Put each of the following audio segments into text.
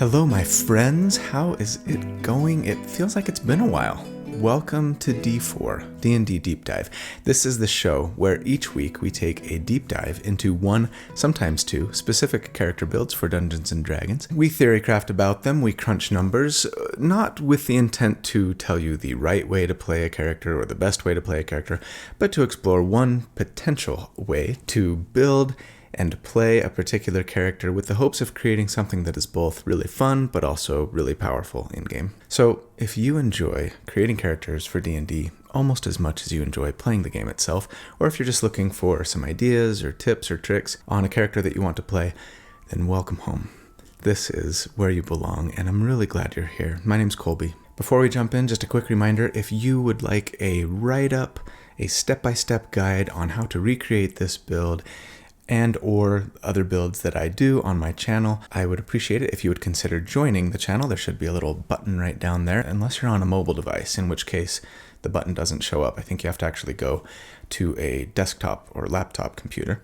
Hello, my friends. How is it going? It feels like it's been a while. Welcome to D4, D&D Deep Dive. This is the show where each week we take a deep dive into one, sometimes two, specific character builds for Dungeons & Dragons. We theorycraft about them, we crunch numbers, not with the intent to tell you the right way to play a character or the best way to play a character, but to explore one potential way to build and play a particular character with the hopes of creating something that is both really fun but also really powerful in-game. So if you enjoy creating characters for D&D almost as much as you enjoy playing the game itself, or if you're just looking for some ideas or tips or tricks on a character that you want to play, then welcome home. This is where you belong, and I'm really glad you're here. My name's Colby. Before we jump in, just a quick reminder, if you would like a write-up, a step-by-step guide on how to recreate this build, and or other builds that I do on my channel, I would appreciate it if you would consider joining the channel. There should be a little button right down there, unless you're on a mobile device, in which case the button doesn't show up. I think you have to actually go to a desktop or laptop computer.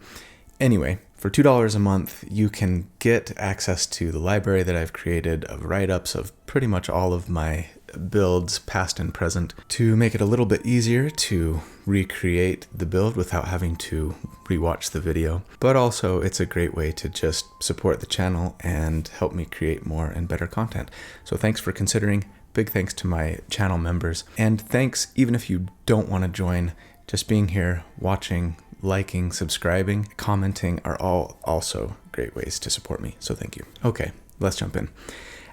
Anyway, for $2 a month, you can get access to the library that I've created of write-ups of pretty much all of my builds, past and present, to make it a little bit easier to recreate the build without having to rewatch the video. But also, it's a great way to just support the channel and help me create more and better content. So thanks for considering. Big thanks to my channel members. And thanks, even if you don't want to join, just being here, watching, liking, subscribing, commenting are all also great ways to support me. So thank you. Okay, let's jump in.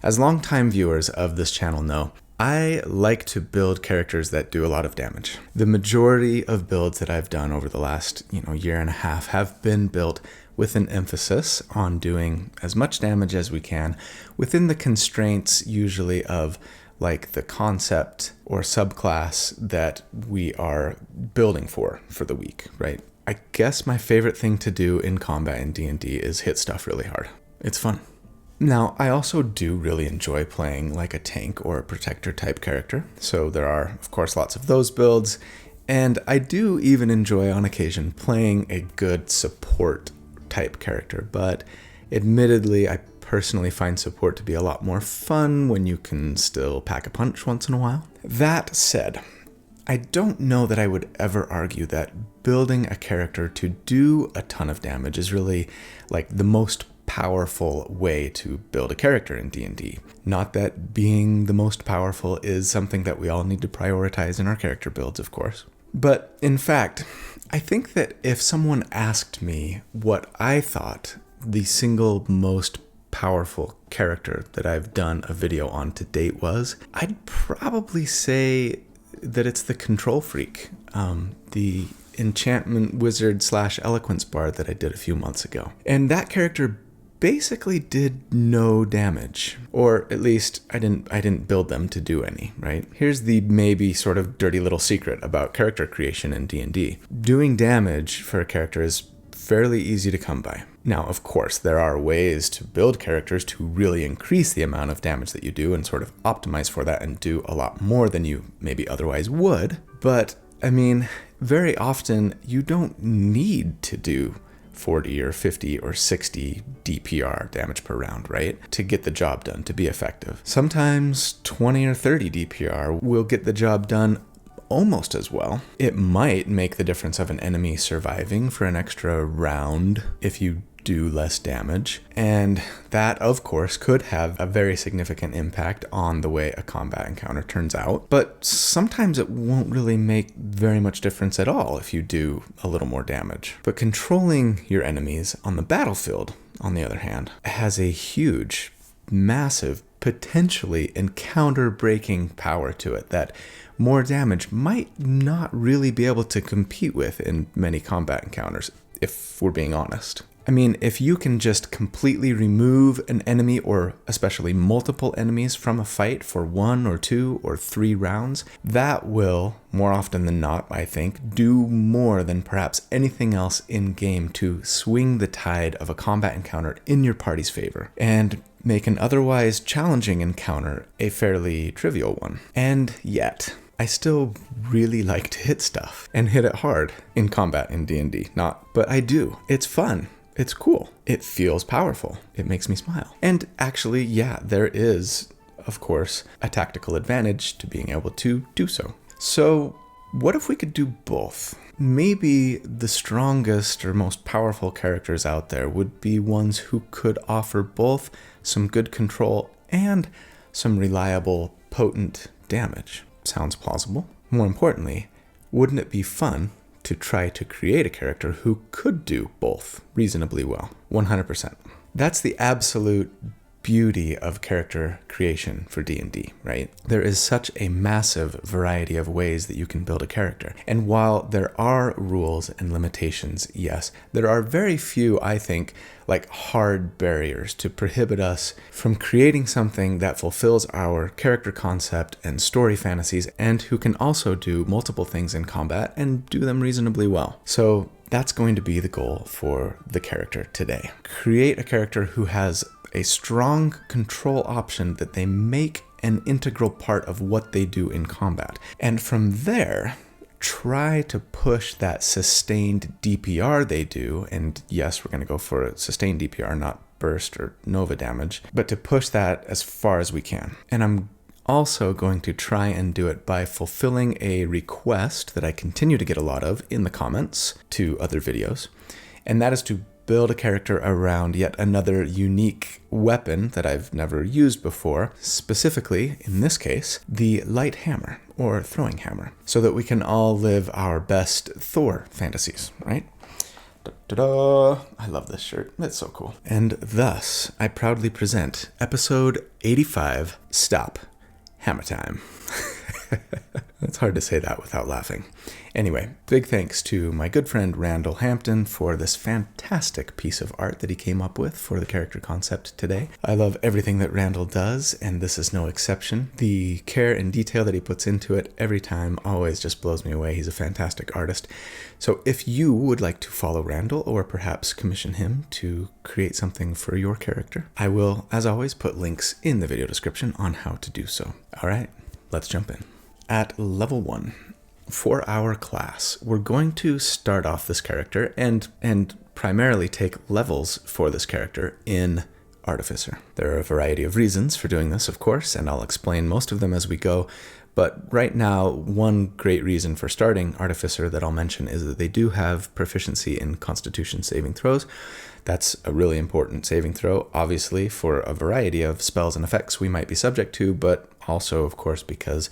As longtime viewers of this channel know, I like to build characters that do a lot of damage. The majority of builds that I've done over the last, year and a half have been built with an emphasis on doing as much damage as we can within the constraints usually of like the concept or subclass that we are building for the week, right? I guess my favorite thing to do in combat in D&D is hit stuff really hard. It's fun. Now, I also do really enjoy playing like a tank or a protector type character, so there are, of course, lots of those builds, and I do even enjoy on occasion playing a good support type character, but admittedly, I personally find support to be a lot more fun when you can still pack a punch once in a while. That said, I don't know that I would ever argue that building a character to do a ton of damage is really like the most powerful way to build a character in D&D. Not that being the most powerful is something that we all need to prioritize in our character builds, of course. But in fact, I think that if someone asked me what I thought the single most powerful character that I've done a video on to date was, I'd probably say that it's the Control Freak, the enchantment wizard / eloquence bard that I did a few months ago. And that character basically did no damage, or at least I didn't build them to do any, right? Here's the maybe sort of dirty little secret about character creation in D&D. Doing damage for a character is fairly easy to come by. Now, of course, there are ways to build characters to really increase the amount of damage that you do and sort of optimize for that and do a lot more than you maybe otherwise would. But, I mean, very often you don't need to do 40 or 50 or 60 DPR, damage per round, right? To get the job done, to be effective. Sometimes 20 or 30 DPR will get the job done almost as well. It might make the difference of an enemy surviving for an extra round if you do less damage. And that, of course, could have a very significant impact on the way a combat encounter turns out. But sometimes it won't really make very much difference at all if you do a little more damage. But controlling your enemies on the battlefield, on the other hand, has a huge, massive, potentially encounter-breaking power to it that more damage might not really be able to compete with in many combat encounters, if we're being honest. I mean, if you can just completely remove an enemy, or especially multiple enemies, from a fight for 1 or 2 or 3 rounds, that will, more often than not, I think, do more than perhaps anything else in-game to swing the tide of a combat encounter in your party's favor, and make an otherwise challenging encounter a fairly trivial one. And yet, I still really like to hit stuff, and hit it hard in combat in D&D. But I do. It's fun. It's cool. it feels powerful. It makes me smile. And actually, yeah, there is, of course, a tactical advantage to being able to do so. So what if we could do both? Maybe the strongest or most powerful characters out there would be ones who could offer both some good control and some reliable, potent damage. Sounds plausible. More importantly, wouldn't it be fun to try to create a character who could do both reasonably well? 100%. That's the absolute beauty of character creation for D&D, right? There is such a massive variety of ways that you can build a character. And while there are rules and limitations, yes, there are very few, I think, like hard barriers to prohibit us from creating something that fulfills our character concept and story fantasies, and who can also do multiple things in combat and do them reasonably well. So that's going to be the goal for the character today. Create a character who has a strong control option that they make an integral part of what they do in combat. And from there, try to push that sustained DPR they do. And yes, we're going to go for a sustained DPR, not burst or nova damage, but to push that as far as we can. And I'm also going to try and do it by fulfilling a request that I continue to get a lot of in the comments to other videos. And that is to build a character around yet another unique weapon that I've never used before, specifically, in this case, the light hammer or throwing hammer, so that we can all live our best Thor fantasies, right? Da-da-da. I love this shirt. It's so cool. And thus, I proudly present episode 85, Stop, Hammer Time. It's hard to say that without laughing. Anyway, big thanks to my good friend Randall Hampton for this fantastic piece of art that he came up with for the character concept today. I love everything that Randall does, and this is no exception. The care and detail that he puts into it every time always just blows me away. He's a fantastic artist. So if you would like to follow Randall or perhaps commission him to create something for your character, I will, as always, put links in the video description on how to do so. All right, let's jump in. At level 1, for our class, we're going to start off this character and primarily take levels for this character in Artificer. There are a variety of reasons for doing this, of course, and I'll explain most of them as we go. But right now, one great reason for starting Artificer that I'll mention is that they do have proficiency in Constitution saving throws. That's a really important saving throw, obviously, for a variety of spells and effects we might be subject to, but also, of course, because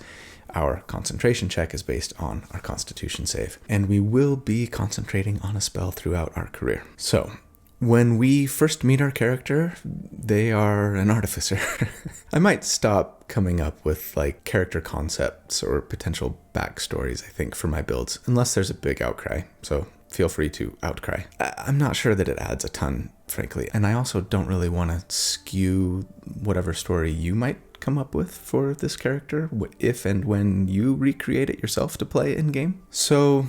our concentration check is based on our Constitution save. And we will be concentrating on a spell throughout our career. So, when we first meet our character, they are an artificer. I might stop coming up with like character concepts or potential backstories, I think, for my builds, unless there's a big outcry. So feel free to outcry. I'm not sure that it adds a ton, frankly. And I also don't really want to skew whatever story you might come up with for this character if and when you recreate it yourself to play in game. So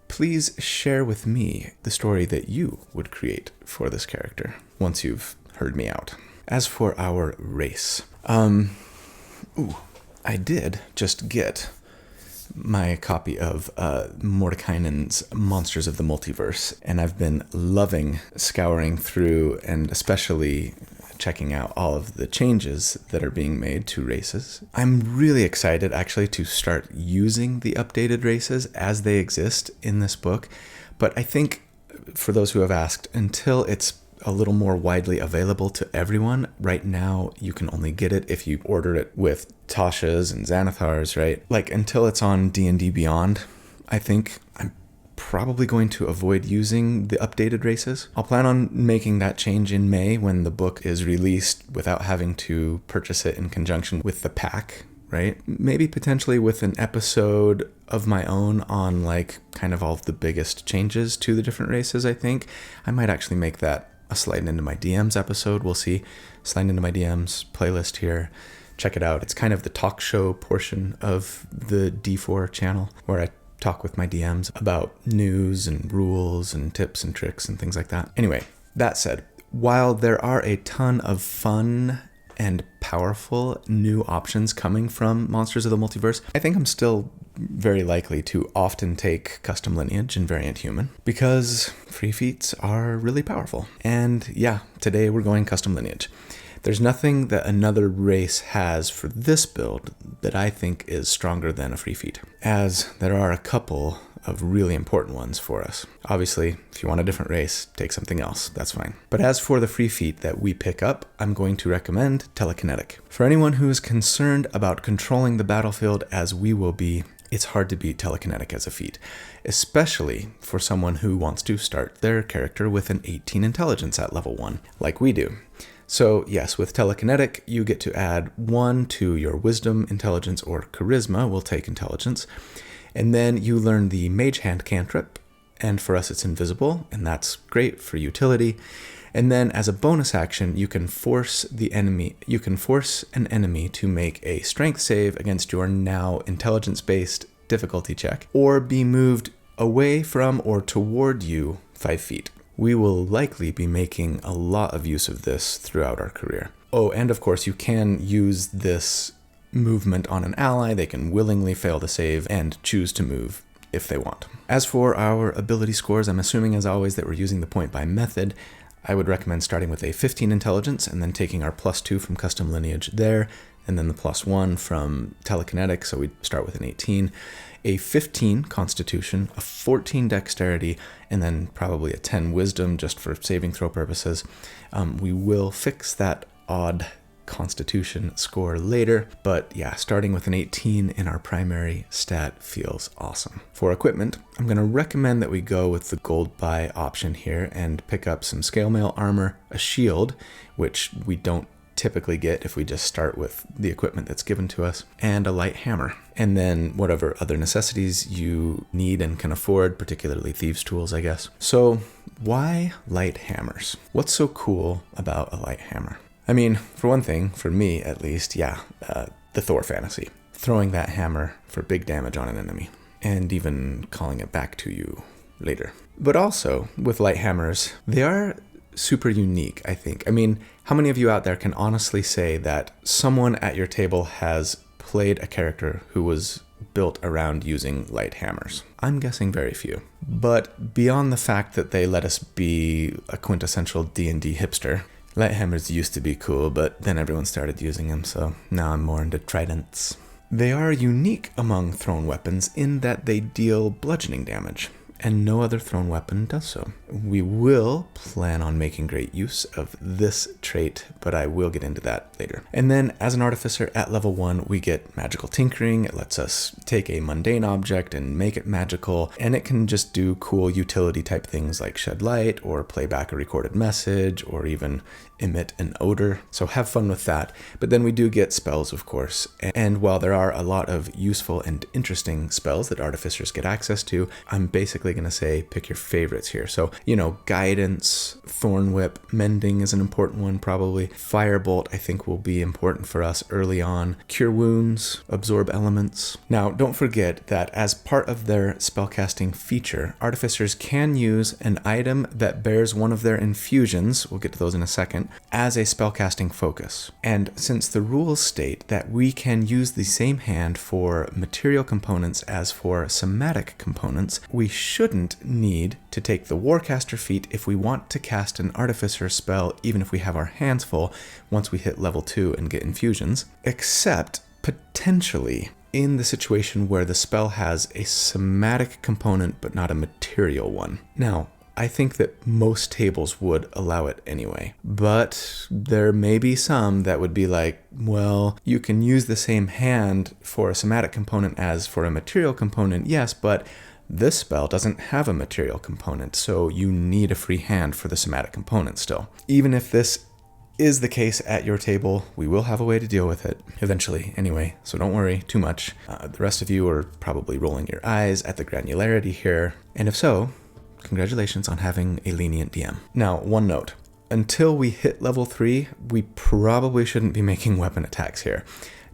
please share with me the story that you would create for this character once you've heard me out. As for our race, I did just get my copy of Mordekainen's Monsters of the Multiverse, and I've been loving scouring through and especially checking out all of the changes that are being made to races. I'm really excited actually to start using the updated races as they exist in this book, but I think for those who have asked, until it's a little more widely available to everyone, right now you can only get it if you order it with Tasha's and Xanathar's, right? Like until it's on D&D Beyond, I think I'm probably going to avoid using the updated races. I'll plan on making that change in May when the book is released without having to purchase it in conjunction with the pack, right? Maybe potentially with an episode of my own on like kind of all of the biggest changes to the different races, I think. I might actually make that a Slide Into My DMs episode. We'll see. Slide Into My DMs playlist here. Check it out. It's kind of the talk show portion of the D4 channel where I talk with my DMs about news and rules and tips and tricks and things like that. Anyway, that said, while there are a ton of fun and powerful new options coming from Monsters of the Multiverse, I think I'm still very likely to often take Custom Lineage and Variant Human because free feats are really powerful. And yeah, today we're going Custom Lineage. There's nothing that another race has for this build that I think is stronger than a free feat, as there are a couple of really important ones for us. Obviously, if you want a different race, take something else, that's fine. But as for the free feat that we pick up, I'm going to recommend Telekinetic. For anyone who is concerned about controlling the battlefield as we will be, it's hard to beat Telekinetic as a feat, especially for someone who wants to start their character with an 18 intelligence at level 1, like we do. So yes, with Telekinetic, you get to add 1 to your Wisdom, Intelligence, or Charisma. We'll take Intelligence. And then you learn the Mage Hand cantrip, and for us it's invisible, and that's great for utility. And then as a bonus action, you can force an enemy to make a strength save against your now intelligence-based difficulty check, or be moved away from or toward you 5 feet. We will likely be making a lot of use of this throughout our career. Oh, and of course you can use this movement on an ally. They can willingly fail to save and choose to move if they want. As for our ability scores, I'm assuming as always that we're using the point buy method. I would recommend starting with a 15 intelligence and then taking our +2 from Custom Lineage there, and then the +1 from Telekinetic, so we'd start with an 18, a 15 Constitution, a 14 Dexterity, and then probably a 10 Wisdom just for saving throw purposes. We will fix that odd Constitution score later, but yeah, starting with an 18 in our primary stat feels awesome. For equipment, I'm going to recommend that we go with the gold buy option here and pick up some scale mail armor, a shield, which we don't typically get if we just start with the equipment that's given to us, and a light hammer. And then whatever other necessities you need and can afford, particularly thieves' tools, I guess. So why light hammers? What's so cool about a light hammer? I mean, for one thing, for me at least, the Thor fantasy. Throwing that hammer for big damage on an enemy, and even calling it back to you later. But also, with light hammers, they are super unique, I think. I mean, how many of you out there can honestly say that someone at your table has played a character who was built around using light hammers? I'm guessing very few. But beyond the fact that they let us be a quintessential D&D hipster, light hammers used to be cool, but then everyone started using them, so now I'm more into tridents. They are unique among thrown weapons in that they deal bludgeoning damage, and no other thrown weapon does so. We will plan on making great use of this trait, but I will get into that later. And then as an artificer at level 1, we get magical tinkering. It lets us take a mundane object and make it magical, and it can just do cool utility type things like shed light or play back a recorded message or even emit an odor. So have fun with that. But then we do get spells, of course. And while there are a lot of useful and interesting spells that artificers get access to, I'm basically going to say pick your favorites here. So, guidance, thorn whip, mending is an important one probably. Firebolt I think will be important for us early on. Cure wounds, absorb elements. Now, don't forget that as part of their spellcasting feature, artificers can use an item that bears one of their infusions, we'll get to those in a second, as a spellcasting focus. And since the rules state that we can use the same hand for material components as for somatic components, we shouldn't need to take the Warcaster feat if we want to cast an Artificer spell, even if we have our hands full, once we hit level 2 and get infusions, except potentially in the situation where the spell has a somatic component but not a material one. Now, I think that most tables would allow it anyway, but there may be some that would be like, well, you can use the same hand for a somatic component as for a material component, yes, but this spell doesn't have a material component, so you need a free hand for the somatic component still. Even if this is the case at your table, we will have a way to deal with it eventually anyway, so don't worry too much. The rest of you are probably rolling your eyes at the granularity here, and if so, congratulations on having a lenient DM. Now, one note. Until we hit level 3, we probably shouldn't be making weapon attacks here.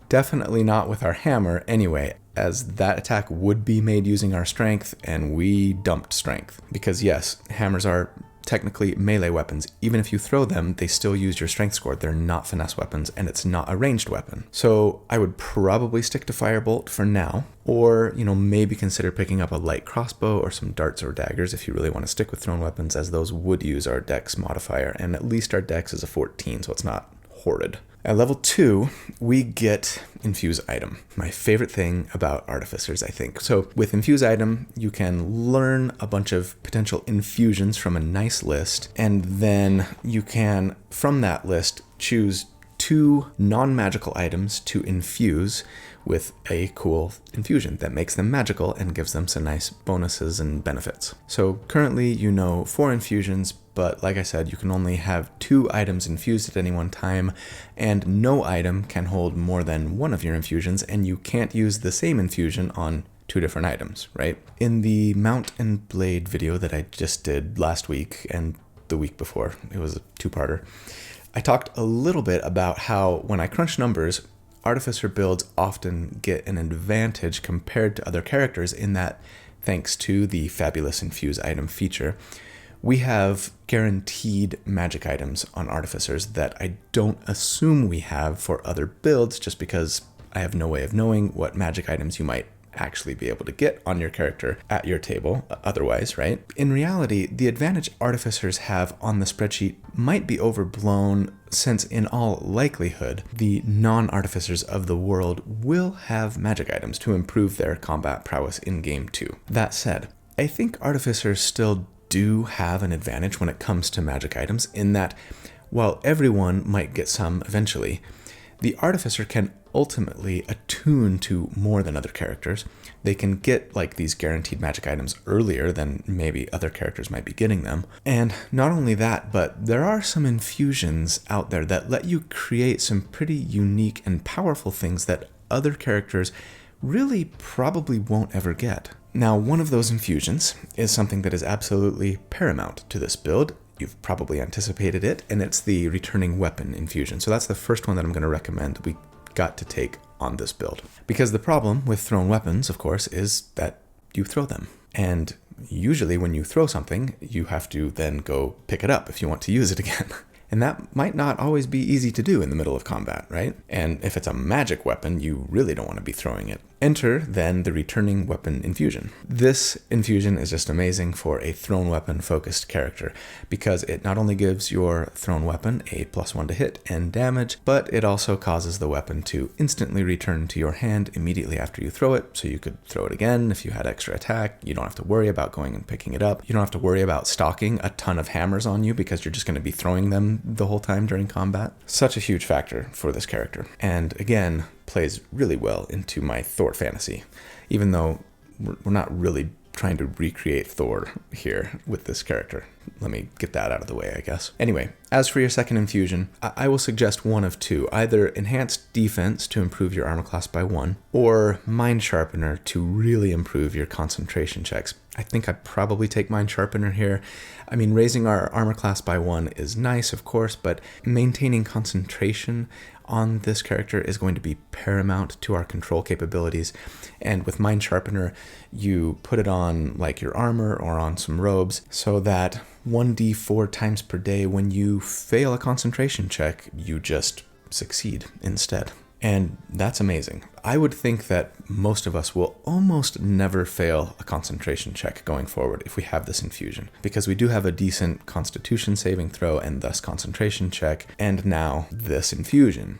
Definitely not with our hammer anyway, as that attack would be made using our strength, and we dumped strength. Because yes, hammers are technically melee weapons. Even if you throw them, they still use your strength score. They're not finesse weapons, and it's not a ranged weapon. So I would probably stick to Firebolt for now, or, maybe consider picking up a light crossbow or some darts or daggers if you really want to stick with thrown weapons, as those would use our dex modifier, and at least our dex is a 14, so it's not horrid. At level 2, we get Infuse Item. My favorite thing about Artificers, I think. So with Infuse Item, you can learn a bunch of potential infusions from a nice list, and then you can, from that list, choose 2 non-magical items to infuse with a cool infusion that makes them magical and gives them some nice bonuses and benefits. So currently 4 infusions, but like I said, you can only have 2 items infused at any one time, and no item can hold more than 1 of your infusions, and you can't use the same infusion on 2 different items, right? In the Mount and Blade video that I just did last week and the week before, it was a 2-parter, I talked a little bit about how when I crunch numbers, Artificer builds often get an advantage compared to other characters in that, thanks to the fabulous Infuse Item feature, we have guaranteed magic items on Artificers that I don't assume we have for other builds, just because I have no way of knowing what magic items you might actually be able to get on your character at your table otherwise, right? In reality, the advantage Artificers have on the spreadsheet might be overblown, since in all likelihood, the non-Artificers of the world will have magic items to improve their combat prowess in game too. That said, I think Artificers still do have an advantage when it comes to magic items, in that while everyone might get some eventually, the Artificer can ultimately attune to more than other characters. They can get these guaranteed magic items earlier than maybe other characters might be getting them. And not only that, but there are some infusions out there that let you create some pretty unique and powerful things that other characters really probably won't ever get. Now, one of those infusions is something that is absolutely paramount to this build. You've probably anticipated it, and it's the Returning Weapon infusion. So that's the first one that I'm going to recommend we got to take on this build. Because the problem with thrown weapons, of course, is that you throw them. And usually when you throw something, you have to then go pick it up if you want to use it again. And that might not always be easy to do in the middle of combat, right? And if it's a magic weapon, you really don't want to be throwing it. Enter, then, the Returning Weapon infusion. This infusion is just amazing for a thrown weapon focused character, because it not only gives your thrown weapon a +1 to hit and damage, but it also causes the weapon to instantly return to your hand immediately after you throw it, so you could throw it again if you had extra attack. You don't have to worry about going and picking it up. You don't have to worry about stocking a ton of hammers on you, because you're just going to be throwing them the whole time during combat. Such a huge factor for this character. And again, plays really well into my Thor fantasy, even though we're not really trying to recreate Thor here with this character. Let me get that out of the way, I guess. Anyway, as for your second infusion, I will suggest one of 2. Either Enhanced Defense to improve your armor class by 1, or Mind Sharpener to really improve your concentration checks. I think I'd probably take Mind Sharpener here. I mean, raising our armor class by 1 is nice, of course, but maintaining concentration on this character is going to be paramount to our control capabilities. And with Mind Sharpener, you put it on your armor or on some robes, so that 1d4 times per day, when you fail a concentration check, you just succeed instead. And that's amazing. I would think that most of us will almost never fail a concentration check going forward if we have this infusion, because we do have a decent constitution saving throw and thus concentration check, and now this infusion.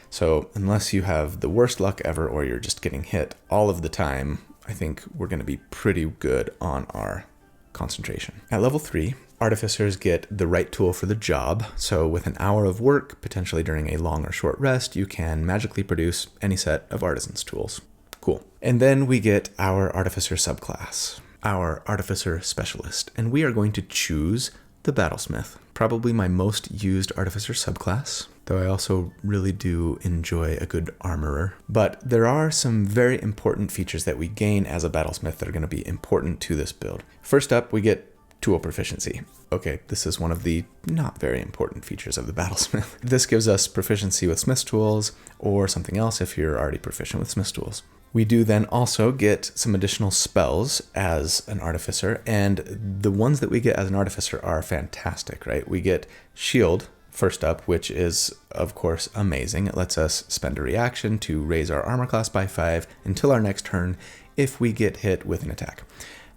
So unless you have the worst luck ever or you're just getting hit all of the time, I think we're going to be pretty good on our concentration. At level 3, Artificers get the right tool for the job. So with an hour of work, potentially during a long or short rest, you can magically produce any set of Artisan's tools. Cool. And then we get our Artificer subclass, our Artificer Specialist, and we are going to choose the Battlesmith. Probably my most used Artificer subclass, though I also really do enjoy a good Armorer. But there are some very important features that we gain as a Battlesmith that are going to be important to this build. First up, we get tool proficiency. Okay, this is one of the not very important features of the Battlesmith. This gives us proficiency with Smith's tools, or something else if you're already proficient with Smith's tools. We do then also get some additional spells as an artificer, and the ones that we get as an artificer are fantastic, right? We get shield first up, which is, of course, amazing. It lets us spend a reaction to raise our armor class by 5 until our next turn if we get hit with an attack.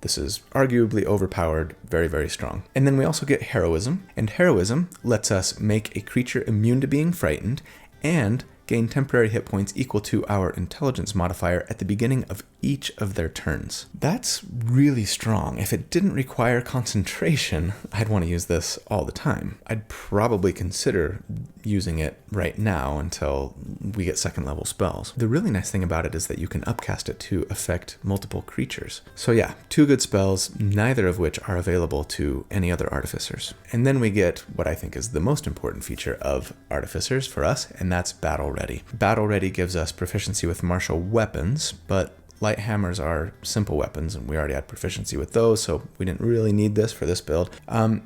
This is arguably overpowered, very, very strong. And then we also get heroism, and heroism lets us make a creature immune to being frightened and gain temporary hit points equal to our intelligence modifier at the beginning of each of their turns. That's really strong. If it didn't require concentration, I'd want to use this all the time. I'd probably consider using it right now until we get second level spells. The really nice thing about it is that you can upcast it to affect multiple creatures. So yeah, 2 good spells, neither of which are available to any other artificers. And then we get what I think is the most important feature of artificers for us, and that's Battle Ready. Battle Ready gives us proficiency with martial weapons, but light hammers are simple weapons, and we already had proficiency with those, so we didn't really need this for this build.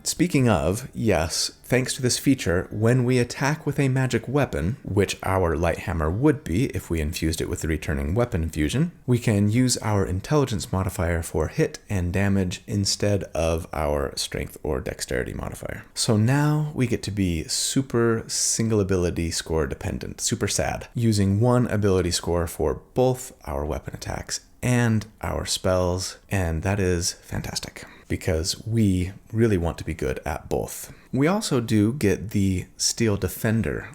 Speaking of, yes, thanks to this feature, when we attack with a magic weapon, which our light hammer would be if we infused it with the returning weapon infusion, we can use our intelligence modifier for hit and damage instead of our strength or dexterity modifier. So now we get to be super single ability score dependent, super sad, using one ability score for both our weapon attacks and our spells, and that is fantastic because we really want to be good at both. We also do get the Steel Defender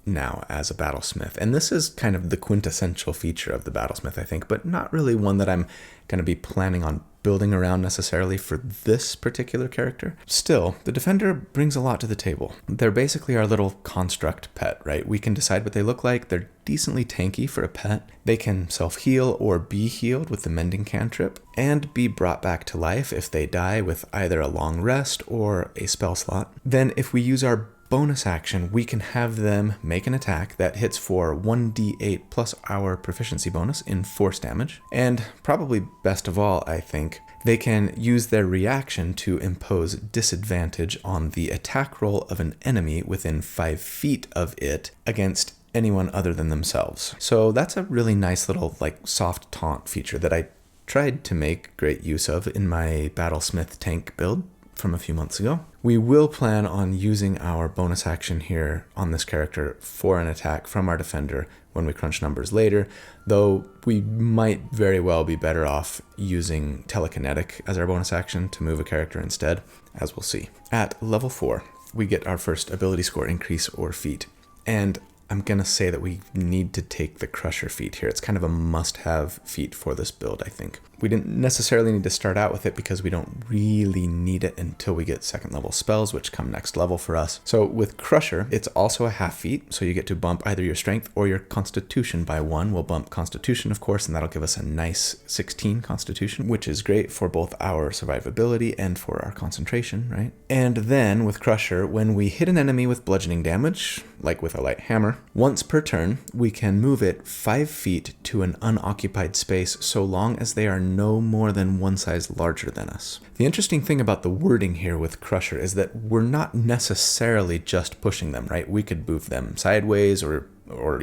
now as a Battlesmith, and this is kind of the quintessential feature of the Battlesmith, I think, but not really one that I'm going to be planning on building around necessarily for this particular character. Still, the Defender brings a lot to the table. They're basically our little construct pet, right? We can decide what they look like. They're decently tanky for a pet. They can self-heal or be healed with the Mending Cantrip, and be brought back to life if they die with either a long rest or a spell slot. Then if we use our bonus action, we can have them make an attack that hits for 1d8 plus our proficiency bonus in force damage. And probably best of all, I think, they can use their reaction to impose disadvantage on the attack roll of an enemy within 5 feet of it against anyone other than themselves. So that's a really nice little soft taunt feature that I tried to make great use of in my Battlesmith tank build from a few months ago. We will plan on using our bonus action here on this character for an attack from our defender when we crunch numbers later, though we might very well be better off using telekinetic as our bonus action to move a character instead, as we'll see. At level 4, we get our first ability score increase or feat, and I'm going to say that we need to take the Crusher feat here. It's kind of a must-have feat for this build, I think. We didn't necessarily need to start out with it because we don't really need it until we get second level spells, which come next level for us. So with Crusher, it's also a half feat, so you get to bump either your strength or your constitution by 1. We'll bump constitution, of course, and that'll give us a nice 16 constitution, which is great for both our survivability and for our concentration, right? And then with Crusher, when we hit an enemy with bludgeoning damage, like with a light hammer, once per turn, we can move it 5 feet to an unoccupied space so long as they are no more than one size larger than us. The interesting thing about the wording here with Crusher is that we're not necessarily just pushing them, right? We could move them sideways or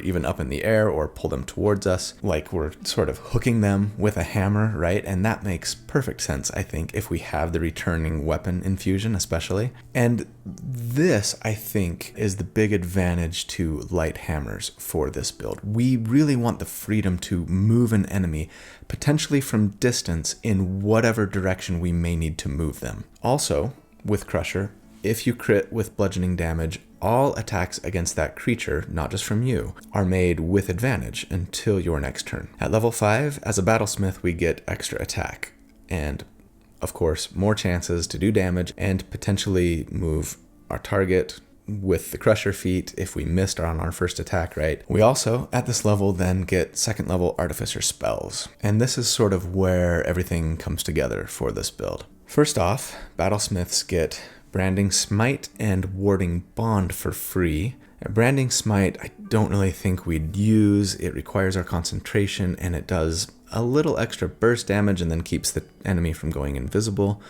even up in the air or pull them towards us, like we're sort of hooking them with a hammer, right? And that makes perfect sense, I think, if we have the returning weapon infusion especially. And this, I think, is the big advantage to light hammers for this build. We really want the freedom to move an enemy, potentially from distance, in whatever direction we may need to move them. Also, with Crusher, if you crit with bludgeoning damage, all attacks against that creature, not just from you, are made with advantage until your next turn. At level 5, as a Battlesmith, we get extra attack, and of course, more chances to do damage and potentially move our target with the Crusher feat if we missed on our first attack, right? We also, at this level, then get second level Artificer spells, and this is sort of where everything comes together for this build. First off, Battlesmiths get Branding Smite and Warding Bond for free. Branding Smite, I don't really think we'd use. It requires our concentration, and it does a little extra burst damage and then keeps the enemy from going invisible.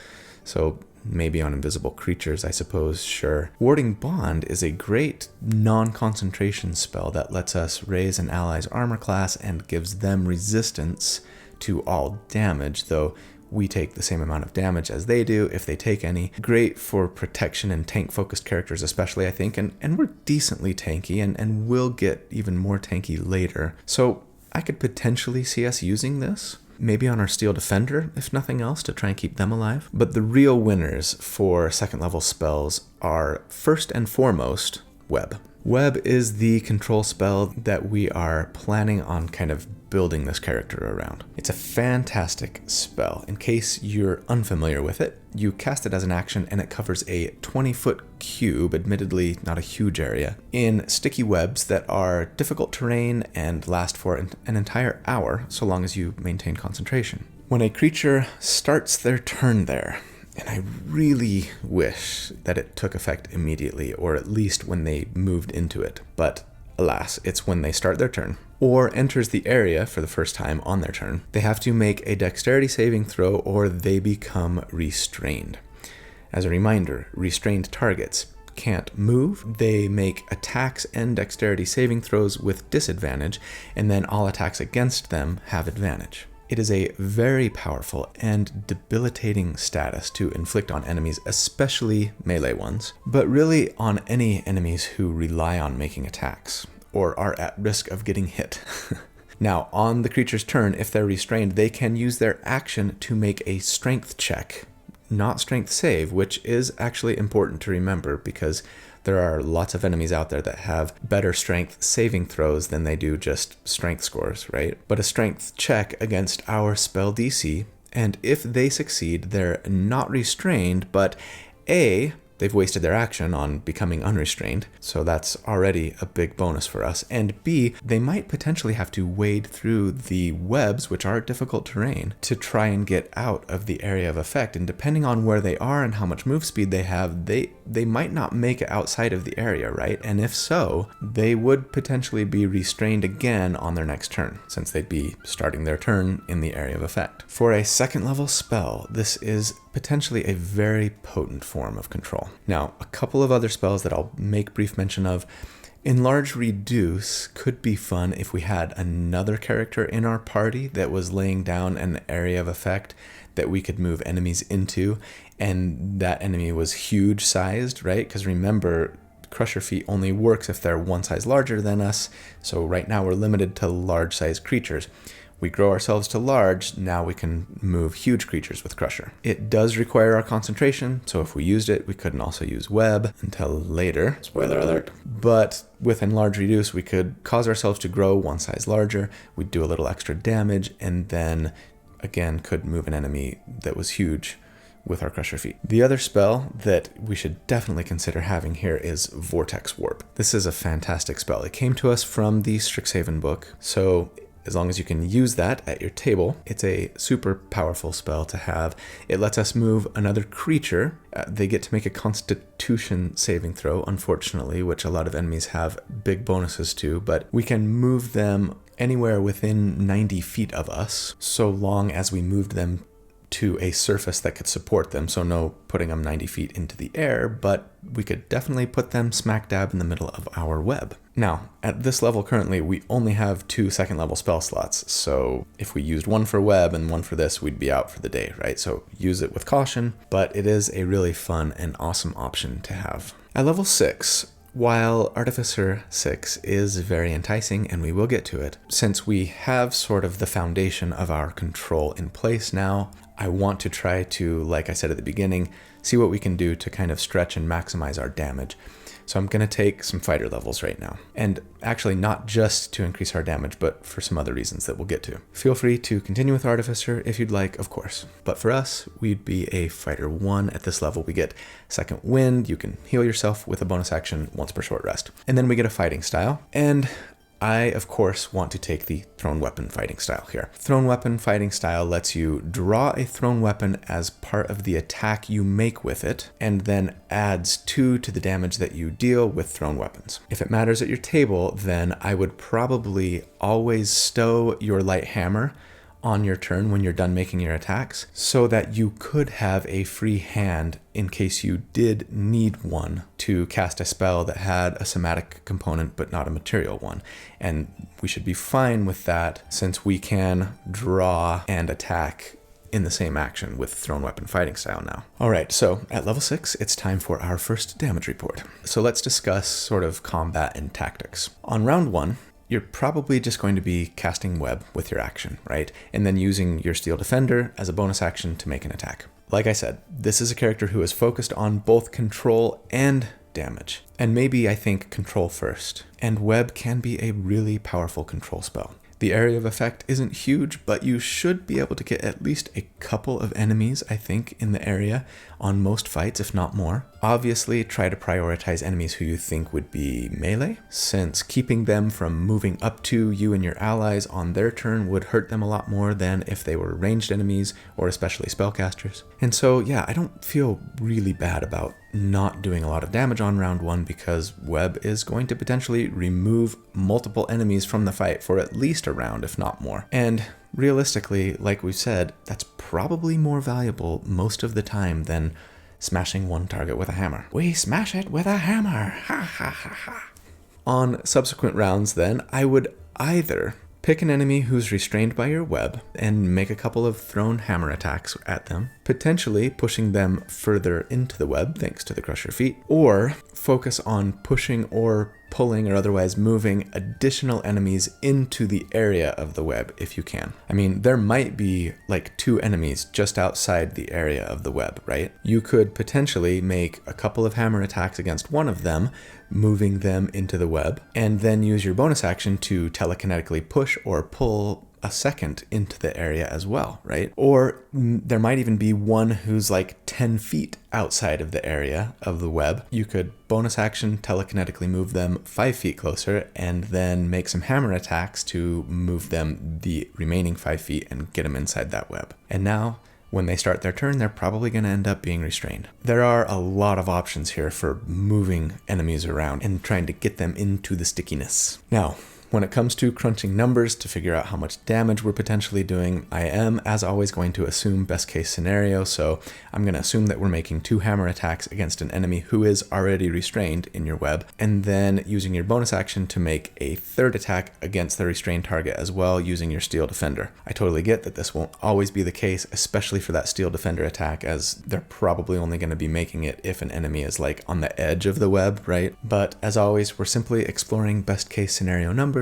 So maybe on invisible creatures, I suppose, sure. Warding Bond is a great non-concentration spell that lets us raise an ally's armor class and gives them resistance to all damage, though we take the same amount of damage as they do if they take any. Great for protection and tank-focused characters especially, I think, and we're decently tanky, and will get even more tanky later. So I could potentially see us using this, maybe on our Steel Defender, if nothing else, to try and keep them alive. But the real winners for second level spells are, first and foremost, Web. Web is the control spell that we are planning on kind of building this character around. It's a fantastic spell. In case you're unfamiliar with it, you cast it as an action and it covers a 20-foot cube, admittedly not a huge area, in sticky webs that are difficult terrain and last for an entire hour, so long as you maintain concentration. When a creature starts their turn there, and I really wish that it took effect immediately, or at least when they moved into it, but alas, it's when they start their turn, or enters the area for the first time on their turn, they have to make a dexterity saving throw or they become restrained. As a reminder, restrained targets can't move, they make attacks and dexterity saving throws with disadvantage, and then all attacks against them have advantage. It is a very powerful and debilitating status to inflict on enemies, especially melee ones, but really on any enemies who rely on making attacks, or are at risk of getting hit. Now, on the creature's turn, if they're restrained, they can use their action to make a strength check, not strength save, which is actually important to remember because there are lots of enemies out there that have better strength saving throws than they do just strength scores, right? But a strength check against our spell DC, and if they succeed, they're not restrained, but A, they've wasted their action on becoming unrestrained, so that's already a big bonus for us. And B, they might potentially have to wade through the webs, which are difficult terrain, to try and get out of the area of effect. And depending on where they are and how much move speed they have, they might not make it outside of the area, right? And if so, they would potentially be restrained again on their next turn, since they'd be starting their turn in the area of effect. For a second level spell, this is potentially a very potent form of control. Now, a couple of other spells that I'll make brief mention of. Enlarge Reduce could be fun if we had another character in our party that was laying down an area of effect that we could move enemies into, and that enemy was huge sized, right? Because remember, Crusher Feet only works if they're one size larger than us, so right now we're limited to large sized creatures. We grow ourselves to large, now we can move huge creatures with Crusher. It does require our concentration, so if we used it, we couldn't also use Web until later. Spoiler alert. But with Enlarge Reduce, we could cause ourselves to grow one size larger, we'd do a little extra damage, and then again could move an enemy that was huge with our Crusher Feet. The other spell that we should definitely consider having here is Vortex Warp. This is a fantastic spell. It came to us from the Strixhaven book, so as long as you can use that at your table, it's a super powerful spell to have. It lets us move another creature. They get to make a Constitution saving throw, unfortunately, which a lot of enemies have big bonuses to, but we can move them anywhere within 90 feet of us, so long as we moved them to a surface that could support them. So no putting them 90 feet into the air, but we could definitely put them smack dab in the middle of our web. Now, at this level currently, we only have 2 second level spell slots. So if we used one for web and one for this, we'd be out for the day, right? So use it with caution, but it is a really fun and awesome option to have. At level 6, while Artificer 6 is very enticing, and we will get to it, since we have sort of the foundation of our control in place now, I want to try to, like I said at the beginning, see what we can do to kind of stretch and maximize our damage. So I'm going to take some fighter levels right now. And actually not just to increase our damage, but for some other reasons that we'll get to. Feel free to continue with Artificer if you'd like, of course. But for us, we'd be a fighter 1 at this level. We get second wind. You can heal yourself with a bonus action once per short rest. And then we get a fighting style. And I, of course, want to take the thrown weapon fighting style here. Thrown weapon fighting style lets you draw a thrown weapon as part of the attack you make with it, and then adds 2 to the damage that you deal with thrown weapons. If it matters at your table, then I would probably always stow your light hammer on your turn when you're done making your attacks, so that you could have a free hand in case you did need one to cast a spell that had a somatic component but not a material one. And we should be fine with that since we can draw and attack in the same action with thrown weapon fighting style now. All right, so at level 6, it's time for our first damage report. So let's discuss sort of combat and tactics. On round 1, you're probably just going to be casting web with your action, right? And then using your Steel Defender as a bonus action to make an attack. Like I said, this is a character who is focused on both control and damage. And maybe I think control first. And web can be a really powerful control spell. The area of effect isn't huge, but you should be able to get at least a couple of enemies, I think, in the area on most fights, if not more. Obviously, try to prioritize enemies who you think would be melee, since keeping them from moving up to you and your allies on their turn would hurt them a lot more than if they were ranged enemies, or especially spellcasters. And so, yeah, I don't feel really bad about not doing a lot of damage on round 1 because web is going to potentially remove multiple enemies from the fight for at least a round, if not more. And realistically, like we've said, that's probably more valuable most of the time than smashing one target with a hammer. We smash it with a hammer! Ha ha ha ha! On subsequent rounds then, I would either pick an enemy who's restrained by your web and make a couple of thrown hammer attacks at them, potentially pushing them further into the web thanks to the Crusher feat, or focus on pushing or pulling or otherwise moving additional enemies into the area of the web if you can. I mean, there might be like 2 enemies just outside the area of the web, right? You could potentially make a couple of hammer attacks against one of them, moving them into the web, and then use your bonus action to telekinetically push or pull a second into the area as well, right? Or there might even be one who's like 10 feet outside of the area of the web. You could bonus action telekinetically move them 5 feet closer and then make some hammer attacks to move them the remaining 5 feet and get them inside that web. And now, when they start their turn, they're probably going to end up being restrained. There are a lot of options here for moving enemies around and trying to get them into the stickiness. Now, when it comes to crunching numbers to figure out how much damage we're potentially doing, I am, as always, going to assume best case scenario, so I'm going to assume that we're making 2 hammer attacks against an enemy who is already restrained in your web, and then using your bonus action to make a 3rd attack against the restrained target as well using your Steel Defender. I totally get that this won't always be the case, especially for that Steel Defender attack, as they're probably only going to be making it if an enemy is like on the edge of the web, right? But as always, we're simply exploring best case scenario numbers,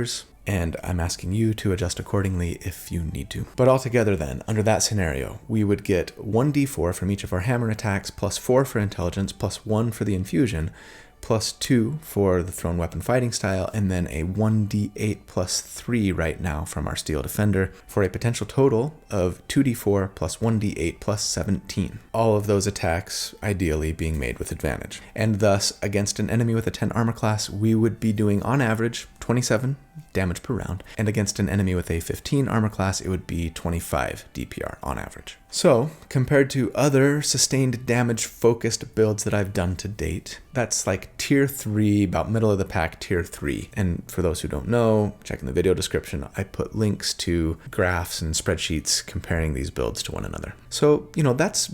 and I'm asking you to adjust accordingly if you need to. But altogether then, under that scenario, we would get 1d4 from each of our hammer attacks, plus 4 for intelligence, plus 1 for the infusion, plus 2 for the thrown weapon fighting style, and then a 1d8 plus 3 right now from our Steel Defender, for a potential total of 2d4 plus 1d8 plus 17. All of those attacks ideally being made with advantage. And thus, against an enemy with a 10 armor class, we would be doing on average 27 damage per round, and against an enemy with a 15 armor class, it would be 25 DPR on average. So, compared to other sustained damage focused builds that I've done to date, that's like tier 3, about middle of the pack tier 3. And for those who don't know, check in the video description, I put links to graphs and spreadsheets comparing these builds to one another. So, that's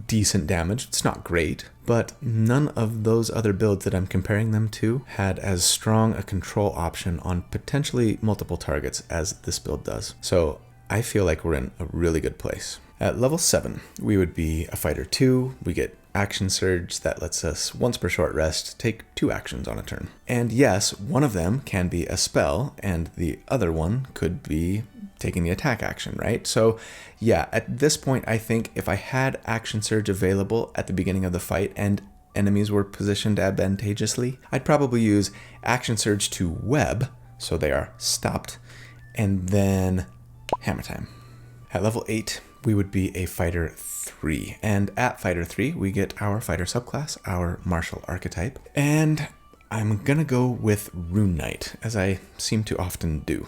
decent damage. It's not great, but none of those other builds that I'm comparing them to had as strong a control option on potentially multiple targets as this build does. So I feel like we're in a really good place. At level 7, we would be a fighter 2. We get action surge that lets us, once per short rest, take 2 actions on a turn. And yes, one of them can be a spell, and the other one could be taking the attack action, right? So yeah, at this point, I think if I had action surge available at the beginning of the fight and enemies were positioned advantageously, I'd probably use action surge to web, so they are stopped, and then hammer time. At level 8, we would be a fighter 3, and at fighter 3, we get our fighter subclass, our martial archetype, and I'm gonna go with Rune Knight, as I seem to often do.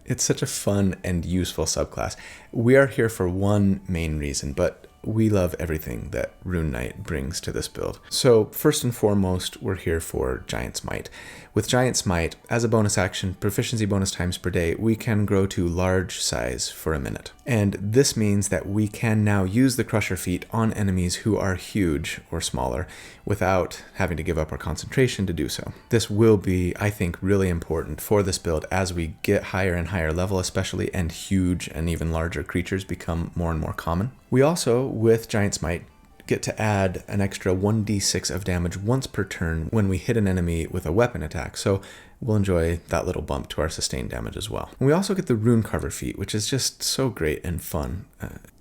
It's such a fun and useful subclass. We are here for one main reason, but we love everything that Rune Knight brings to this build. So first and foremost, we're here for Giant Smite. With Giant Smite, as a bonus action, proficiency bonus times per day, we can grow to large size for a minute. And this means that we can now use the Crusher feat on enemies who are huge or smaller without having to give up our concentration to do so. This will be, I think, really important for this build as we get higher and higher level especially, and huge and even larger creatures become more and more common. We also, with Giant Smite, get to add an extra 1d6 of damage once per turn when we hit an enemy with a weapon attack, so we'll enjoy that little bump to our sustained damage as well. And we also get the Rune Carver feat, which is just so great and fun.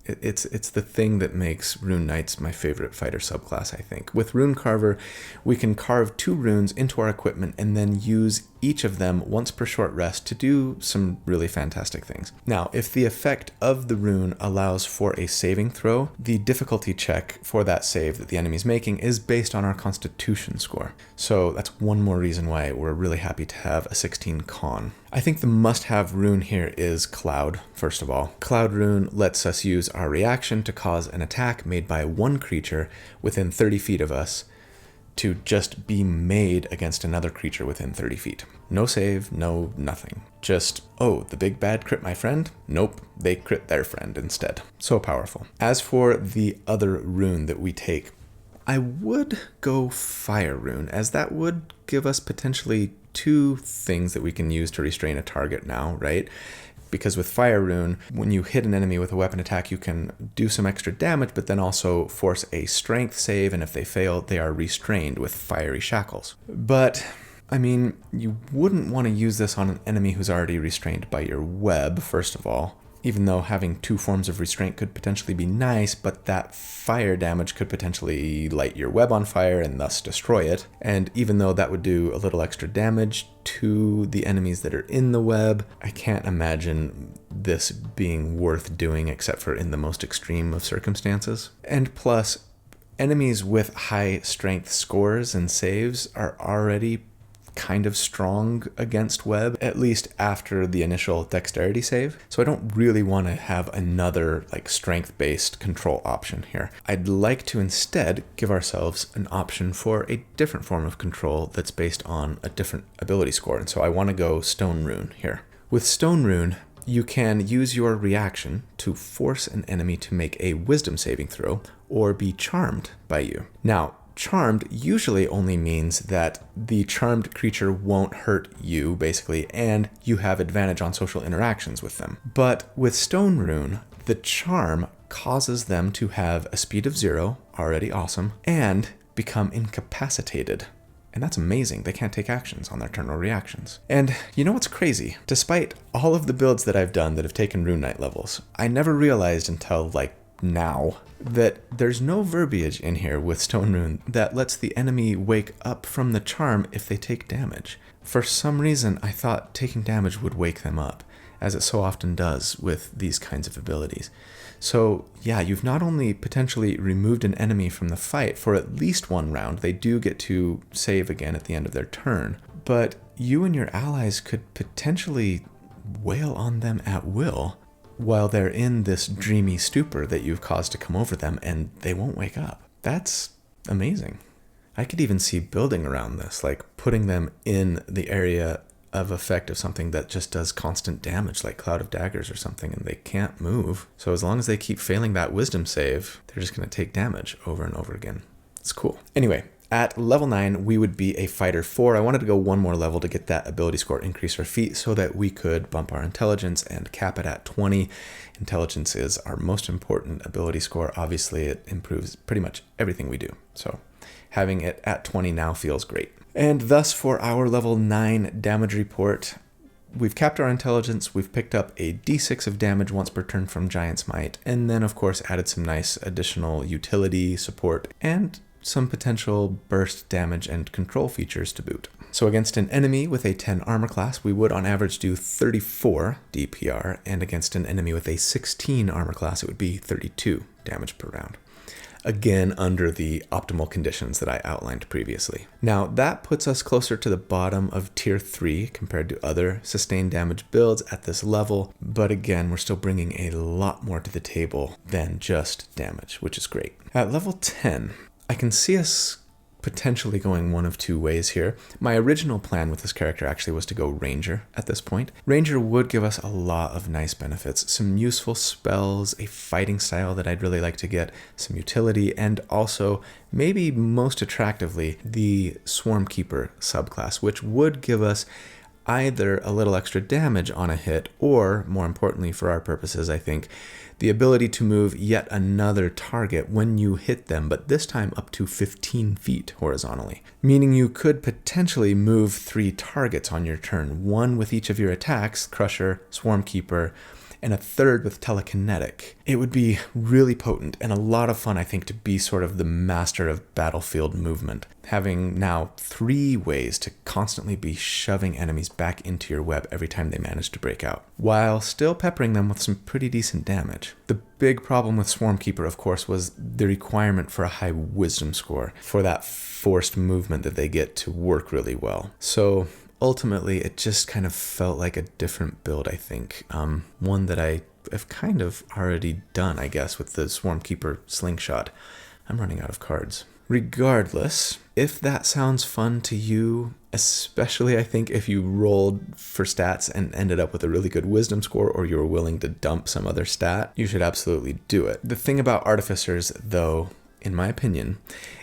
It's the thing that makes Rune Knights my favorite fighter subclass, I think. With Rune Carver, we can carve 2 runes into our equipment and then use each of them once per short rest to do some really fantastic things. Now, if the effect of the rune allows for a saving throw, the difficulty check for that save that the enemy's making is based on our constitution score. So that's one more reason why we're really happy to have a 16 con. I think the must-have rune here is Cloud, first of all. Cloud rune lets us use our reaction to cause an attack made by one creature within 30 feet of us to just be made against another creature within 30 feet. No save, no nothing. Just, oh, the big bad crit my friend? Nope, they crit their friend instead. So powerful. As for the other rune that we take, I would go Fire Rune, as that would give us potentially 2 things that we can use to restrain a target now, right? Because with Fire Rune, when you hit an enemy with a weapon attack, you can do some extra damage, but then also force a strength save, and if they fail, they are restrained with fiery shackles. But, I mean, you wouldn't want to use this on an enemy who's already restrained by your web, first of all, even though having 2 forms of restraint could potentially be nice, but that fire damage could potentially light your web on fire and thus destroy it. And even though that would do a little extra damage to the enemies that are in the web, I can't imagine this being worth doing except for in the most extreme of circumstances. And plus, enemies with high strength scores and saves are already kind of strong against web, at least after the initial dexterity save. So I don't really want to have another strength-based control option here. I'd like to instead give ourselves an option for a different form of control that's based on a different ability score. And so I want to go Stone Rune here. With Stone Rune, you can use your reaction to force an enemy to make a wisdom saving throw or be charmed by you. Now, charmed usually only means that the charmed creature won't hurt you, basically, and you have advantage on social interactions with them. But with Stone Rune, the charm causes them to have a speed of 0, already awesome, and become incapacitated. And that's amazing. They can't take actions on their turn or reactions. And you know what's crazy? Despite all of the builds that I've done that have taken Rune Knight levels, I never realized until now that there's no verbiage in here with Stone Rune that lets the enemy wake up from the charm if they take damage. For some reason, I thought taking damage would wake them up, as it so often does with these kinds of abilities. So yeah, you've not only potentially removed an enemy from the fight for at least 1 round, they do get to save again at the end of their turn, but you and your allies could potentially wail on them at will while they're in this dreamy stupor that you've caused to come over them, and they won't wake up. That's amazing. I could even see building around this, putting them in the area of effect of something that just does constant damage, like Cloud of Daggers or something, and they can't move. So as long as they keep failing that wisdom save, they're just going to take damage over and over again. It's cool. Anyway, at level 9, we would be a fighter 4. I wanted to go 1 more level to get that ability score increase our feat so that we could bump our intelligence and cap it at 20. Intelligence is our most important ability score. Obviously, it improves pretty much everything we do. So having it at 20 now feels great. And thus for our level 9 damage report, we've capped our intelligence, we've picked up a d6 of damage once per turn from Giant Smite, and then of course added some nice additional utility, support, and some potential burst damage and control features to boot. So against an enemy with a 10 armor class, we would on average do 34 DPR, and against an enemy with a 16 armor class, it would be 32 damage per round. again under the optimal conditions that I outlined previously. Now that puts us closer to the bottom of tier 3 compared to other sustained damage builds at this level, but again, we're still bringing a lot more to the table than just damage, which is great. At level 10, I can see us potentially going one of two ways here. My original plan with this character actually was to go Ranger at this point. Ranger would give us a lot of nice benefits, some useful spells, a fighting style that I'd really like to get, some utility, and also, maybe most attractively, the Swarm Keeper subclass, which would give us either a little extra damage on a hit, or more importantly for our purposes, I think, the ability to move yet another target when you hit them, but this time up to 15 feet horizontally. Meaning you could potentially move 3 targets on your turn, one with each of your attacks, Crusher, Swarm Keeper, and a third with telekinetic. It would be really potent and a lot of fun, I think, to be sort of the master of battlefield movement, having now 3 ways to constantly be shoving enemies back into your web every time they manage to break out, while still peppering them with some pretty decent damage. The big problem with Swarm Keeper, of course, was the requirement for a high wisdom score for that forced movement that they get to work really well. So ultimately, it just kind of felt like a different build, I think. One that I have kind of already done, I guess, with the Swarm Keeper Slingshot. I'm running out of cards. Regardless, if that sounds fun to you, especially I think if you rolled for stats and ended up with a really good wisdom score, or you were willing to dump some other stat, you should absolutely do it. The thing about Artificers, though, in my opinion,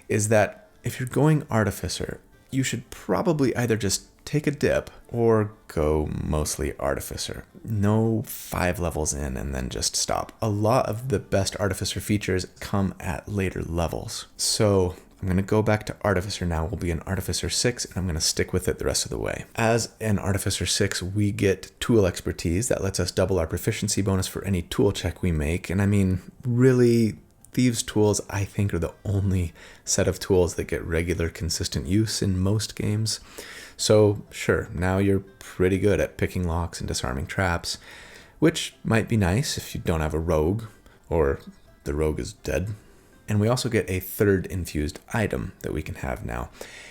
is that if you're going Artificer, you should probably either just take a dip or go mostly Artificer. No 5 levels in and then just stop. A lot of the best Artificer features come at later levels. So I'm going to go back to Artificer now. We'll be an Artificer 6, and I'm going to stick with it the rest of the way. As an Artificer 6, we get Tool Expertise. That lets us double our proficiency bonus for any tool check we make. And I mean, really, Thieves' tools, I think, are the only set of tools that get regular, consistent use in most games. So sure, now you're pretty good at picking locks and disarming traps, which might be nice if you don't have a rogue, or the rogue is dead. And we also get a 3rd infused item that we can have now.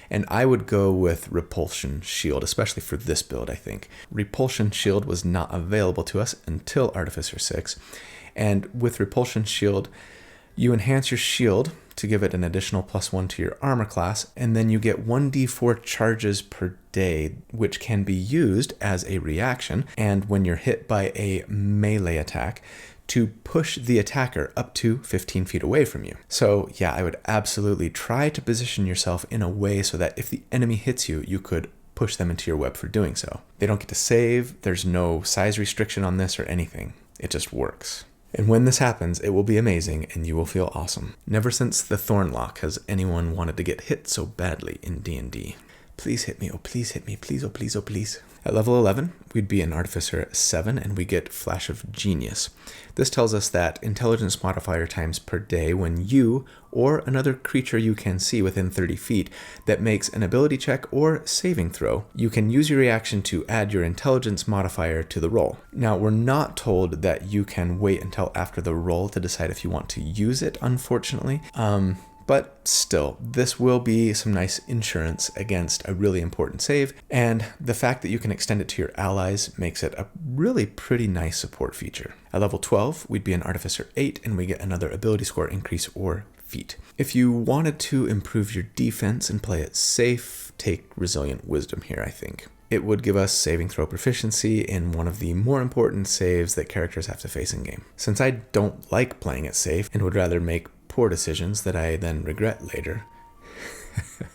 And I would go with Repulsion Shield, especially for this build, I think. Repulsion Shield was not available to us until Artificer 6. And with Repulsion Shield, you enhance your shield to give it an additional +1 to your armor class, and then you get 1d4 charges per day, which can be used as a reaction, and when you're hit by a melee attack, to push the attacker up to 15 feet away from you. So yeah, I would absolutely try to position yourself in a way so that if the enemy hits you, you could push them into your web for doing so. They don't get to save, there's no size restriction on this or anything. It just works. And when this happens, it will be amazing and you will feel awesome. Never since the Thornlock has anyone wanted to get hit so badly in D&D. Please hit me, oh please hit me, please, oh please, oh please. At level 11, we'd be an Artificer 7 and we get Flash of Genius. This tells us that intelligence modifier times per day when you or another creature you can see within 30 feet that makes an ability check or saving throw, you can use your reaction to add your intelligence modifier to the roll. Now, we're not told that you can wait until after the roll to decide if you want to use it, unfortunately. But still, this will be some nice insurance against a really important save, and the fact that you can extend it to your allies makes it a really pretty nice support feature. At level 12, we'd be an Artificer 8, and we get another ability score increase or feat. If you wanted to improve your defense and play it safe, take Resilient Wisdom here, I think. It would give us saving throw proficiency in one of the more important saves that characters have to face in game. Since I don't like playing it safe and would rather make poor decisions that I then regret later,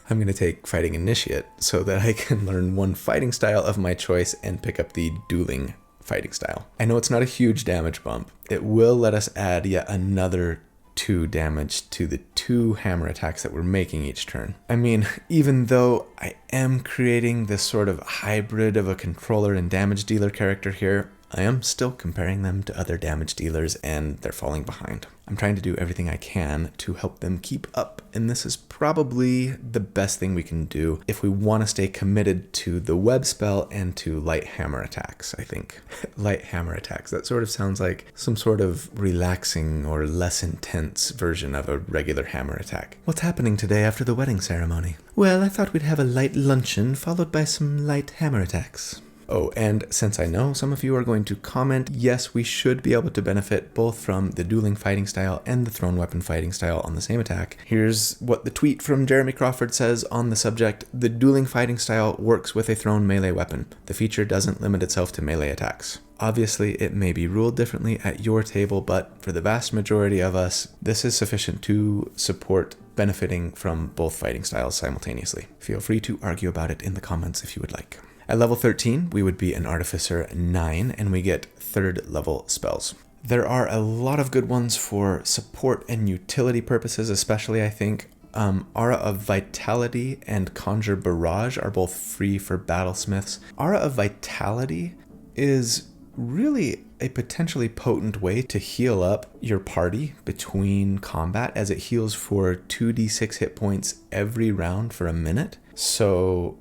I'm going to take Fighting Initiate so that I can learn one fighting style of my choice and pick up the dueling fighting style. I know it's not a huge damage bump. It will let us add yet another 2 damage to the 2 hammer attacks that we're making each turn. I mean, even though I am creating this sort of hybrid of a controller and damage dealer character here, I am still comparing them to other damage dealers, and they're falling behind. I'm trying to do everything I can to help them keep up, and this is probably the best thing we can do if we want to stay committed to the web spell and to light hammer attacks, I think. Light hammer attacks, that sort of sounds like some sort of relaxing or less intense version of a regular hammer attack. What's happening today after the wedding ceremony? Well, I thought we'd have a light luncheon followed by some light hammer attacks. Oh, and since I know some of you are going to comment, yes, we should be able to benefit both from the dueling fighting style and the thrown weapon fighting style on the same attack. Here's what the tweet from Jeremy Crawford says on the subject. The dueling fighting style works with a thrown melee weapon. The feature doesn't limit itself to melee attacks. Obviously, it may be ruled differently at your table, but for the vast majority of us, this is sufficient to support benefiting from both fighting styles simultaneously. Feel free to argue about it in the comments if you would like. At level 13, we would be an Artificer 9, and we get 3rd level spells. There are a lot of good ones for support and utility purposes, especially I think. Aura of Vitality and Conjure Barrage are both free for battlesmiths. Aura of Vitality is really a potentially potent way to heal up your party between combat, as it heals for 2d6 hit points every round for a minute. So,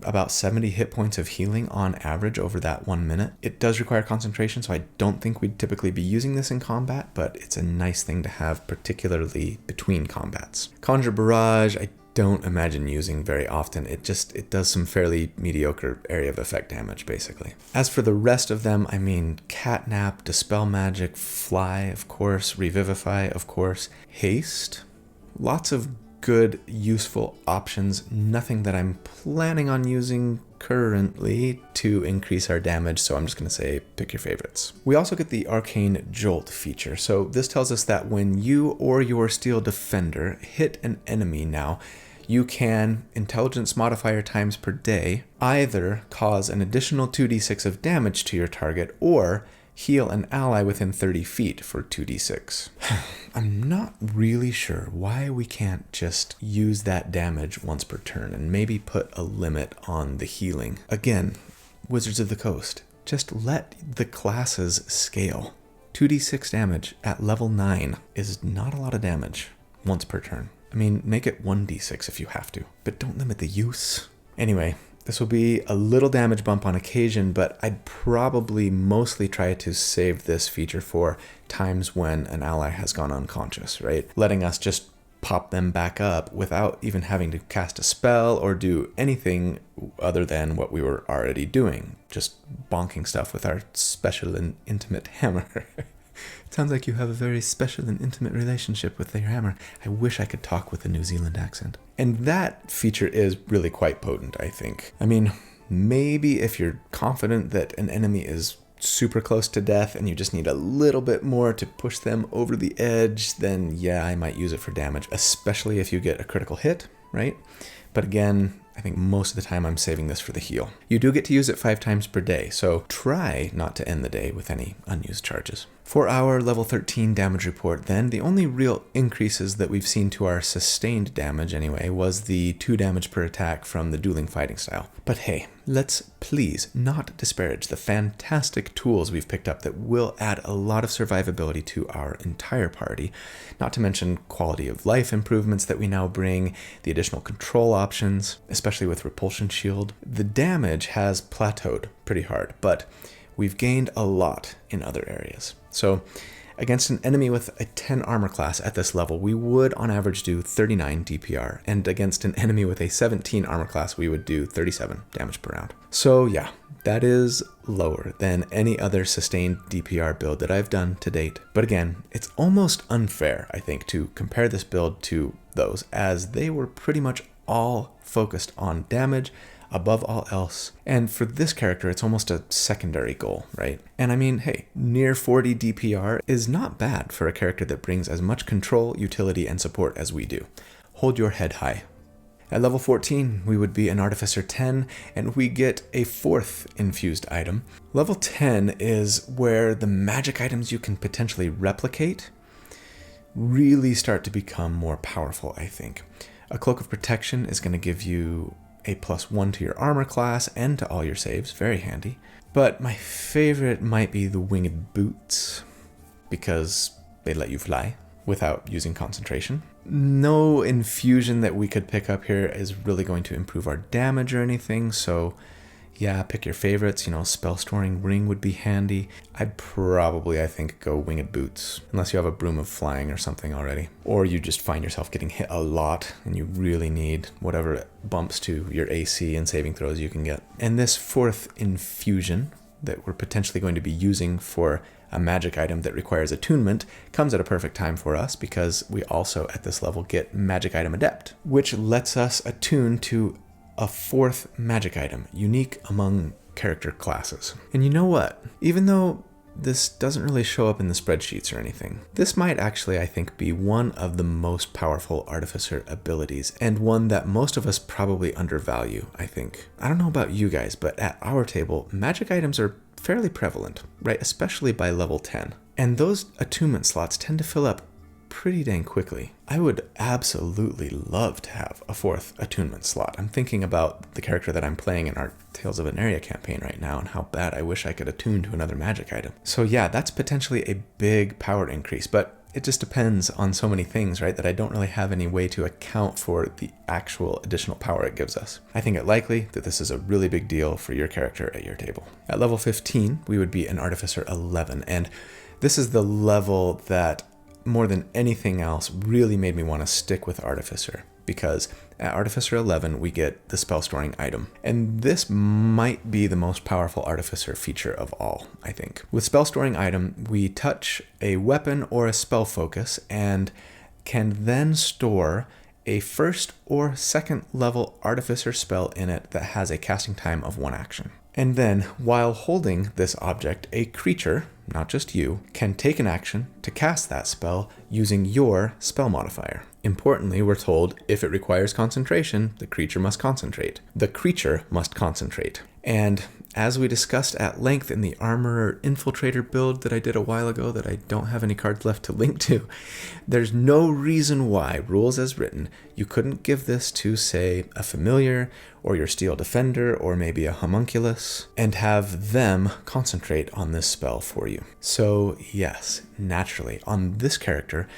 about 70 hit points of healing on average over that 1 minute. It does require concentration, so I don't think we'd typically be using this in combat, but it's a nice thing to have, particularly between combats. Conjure Barrage, I don't imagine using very often. It does some fairly mediocre area of effect damage, basically. As for the rest of them, Catnap, Dispel Magic, Fly, of course, Revivify, of course, Haste. Lots of good, useful options. Nothing that I'm planning on using currently to increase our damage, so I'm just going to say pick your favorites. We also get the Arcane Jolt feature. So this tells us that when you or your Steel Defender hit an enemy now, you can, intelligence modifier times per day, either cause an additional 2d6 of damage to your target or heal an ally within 30 feet for 2d6. I'm not really sure why we can't just use that damage once per turn and maybe put a limit on the healing. Again, Wizards of the Coast, just let the classes scale. 2d6 damage at level 9 is not a lot of damage once per turn. Make it 1d6 if you have to, but don't limit the use. Anyway, this will be a little damage bump on occasion, but I'd probably mostly try to save this feature for times when an ally has gone unconscious, right? Letting us just pop them back up without even having to cast a spell or do anything other than what we were already doing. Just bonking stuff with our special and intimate hammer. It sounds like you have a very special and intimate relationship with your hammer. I wish I could talk with a New Zealand accent. And that feature is really quite potent, I think. Maybe if you're confident that an enemy is super close to death and you just need a little bit more to push them over the edge, then yeah, I might use it for damage, especially if you get a critical hit, right? But again, I think most of the time I'm saving this for the heal. You do get to use it 5 times per day, so try not to end the day with any unused charges. For our level 13 damage report then, the only real increases that we've seen to our sustained damage anyway was the 2 damage per attack from the dueling fighting style. But hey, let's please not disparage the fantastic tools we've picked up that will add a lot of survivability to our entire party, not to mention quality of life improvements that we now bring, the additional control options, especially with Repulsion Shield. The damage has plateaued pretty hard, but we've gained a lot in other areas. So against an enemy with a 10 armor class at this level, we would on average do 39 DPR, and against an enemy with a 17 armor class, we would do 37 damage per round. So yeah, that is lower than any other sustained DPR build that I've done to date. But again, it's almost unfair, I think, to compare this build to those, as they were pretty much all focused on damage above all else. And for this character, it's almost a secondary goal, right? And hey, near 40 DPR is not bad for a character that brings as much control, utility, and support as we do. Hold your head high. At level 14, we would be an Artificer 10, and we get a 4th infused item. Level 10 is where the magic items you can potentially replicate really start to become more powerful, I think. A Cloak of Protection is going to give you a +1 to your armor class and to all your saves. Very handy. But my favorite might be the winged boots, because they let you fly without using concentration. No infusion that we could pick up here is really going to improve our damage or anything, so yeah, pick your favorites. Spell storing ring would be handy. I'd probably, I think, go winged boots, unless you have a broom of flying or something already. Or you just find yourself getting hit a lot and you really need whatever bumps to your AC and saving throws you can get. And this fourth infusion that we're potentially going to be using for a magic item that requires attunement comes at a perfect time for us, because we also at this level get magic item adept, which lets us attune to a fourth magic item, unique among character classes. And you know what? Even though this doesn't really show up in the spreadsheets or anything, this might actually, I think, be one of the most powerful artificer abilities, and one that most of us probably undervalue, I think. I don't know about you guys, but at our table, magic items are fairly prevalent, right? Especially by level 10. And those attunement slots tend to fill up pretty dang quickly. I would absolutely love to have a fourth attunement slot. I'm thinking about the character that I'm playing in our Tales of Veneria campaign right now, and how bad I wish I could attune to another magic item. So yeah, that's potentially a big power increase, but it just depends on so many things, right, that I don't really have any way to account for the actual additional power it gives us. I think it likely that this is a really big deal for your character at your table. At level 15, we would be an Artificer 11, and this is the level that more than anything else really made me want to stick with Artificer, because at Artificer 11 we get the spell storing item, and this might be the most powerful Artificer feature of all, I think. With spell storing item, we touch a weapon or a spell focus and can then store a first or second level Artificer spell in it that has a casting time of 1 action. And then, while holding this object, a creature, not just you, can take an action to cast that spell using your spell modifier. Importantly, we're told if it requires concentration, the creature must concentrate. The creature must concentrate. And as we discussed at length in the Armorer Infiltrator build that I did a while ago that I don't have any cards left to link to, there's no reason why, rules as written, you couldn't give this to, say, a familiar, or your Steel Defender, or maybe a homunculus, and have them concentrate on this spell for you. So yes, naturally, on this character,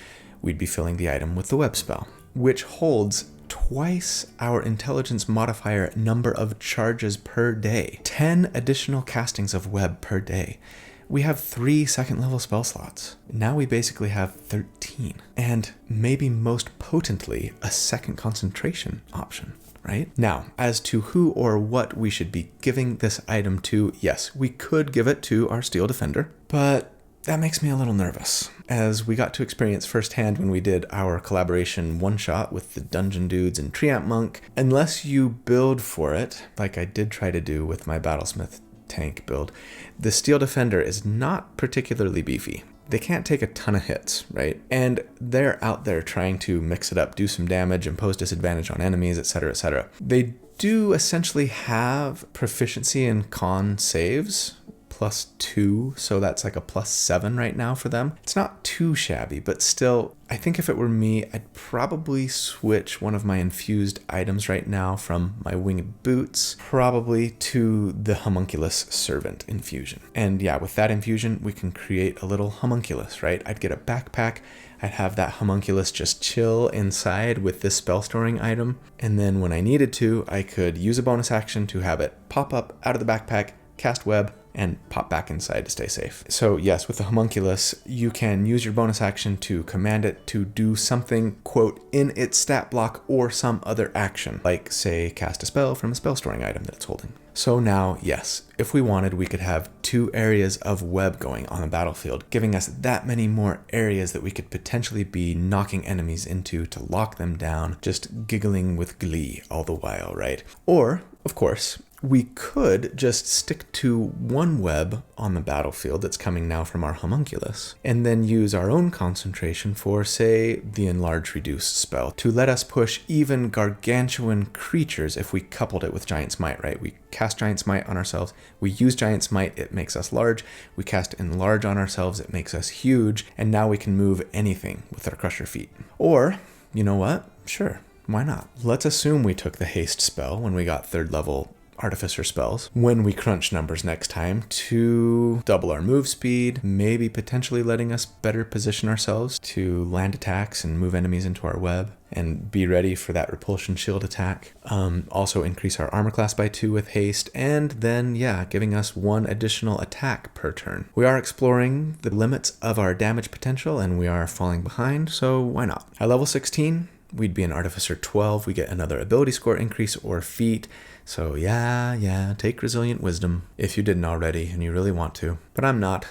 we'd be filling the item with the web spell, which holds twice our intelligence modifier number of charges per day. 10 additional castings of web per day. We have 3 second level spell slots. Now we basically have 13. And maybe most potently, a second concentration option, right? Now, as to who or what we should be giving this item to, yes, we could give it to our Steel Defender, but that makes me a little nervous, as we got to experience firsthand when we did our collaboration one-shot with the Dungeon Dudes and Treant Monk. Unless you build for it, like I did try to do with my Battlesmith tank build, the Steel Defender is not particularly beefy. They can't take a ton of hits, right? And they're out there trying to mix it up, do some damage, impose disadvantage on enemies, etc., etc. They do essentially have proficiency in con saves, +2, so that's like a +7 right now for them. It's not too shabby, but still, I think if it were me, I'd probably switch one of my infused items right now from my winged boots, probably to the homunculus servant infusion. And yeah, with that infusion, we can create a little homunculus, right? I'd get a backpack, I'd have that homunculus just chill inside with this spell storing item, and then when I needed to, I could use a bonus action to have it pop up out of the backpack, cast web, and pop back inside to stay safe. So yes, with the homunculus, you can use your bonus action to command it to do something, quote, in its stat block or some other action, like say cast a spell from a spell storing item that it's holding. So now, yes, if we wanted, we could have 2 areas of web going on the battlefield, giving us that many more areas that we could potentially be knocking enemies into to lock them down, just giggling with glee all the while, right? Or, of course, we could just stick to 1 web on the battlefield that's coming now from our homunculus, and then use our own concentration for, say, the Enlarge Reduce spell to let us push even gargantuan creatures if we coupled it with Giant Smite, right? We cast Giant Smite on ourselves, we use Giant Smite, it makes us large, we cast Enlarge on ourselves, it makes us huge, and now we can move anything with our Crusher feat. Or, you know what? Sure. Why not? Let's assume we took the haste spell when we got 3rd level artificer spells when we crunch numbers next time to double our move speed, maybe potentially letting us better position ourselves to land attacks and move enemies into our web and be ready for that repulsion shield attack. Also increase our armor class by 2 with haste, and then giving us 1 additional attack per turn. We are exploring the limits of our damage potential and we are falling behind, so why not? At level 16, we'd be an Artificer 12. We get another ability score increase or feat. So take Resilient Wisdom if you didn't already and you really want to. But I'm not.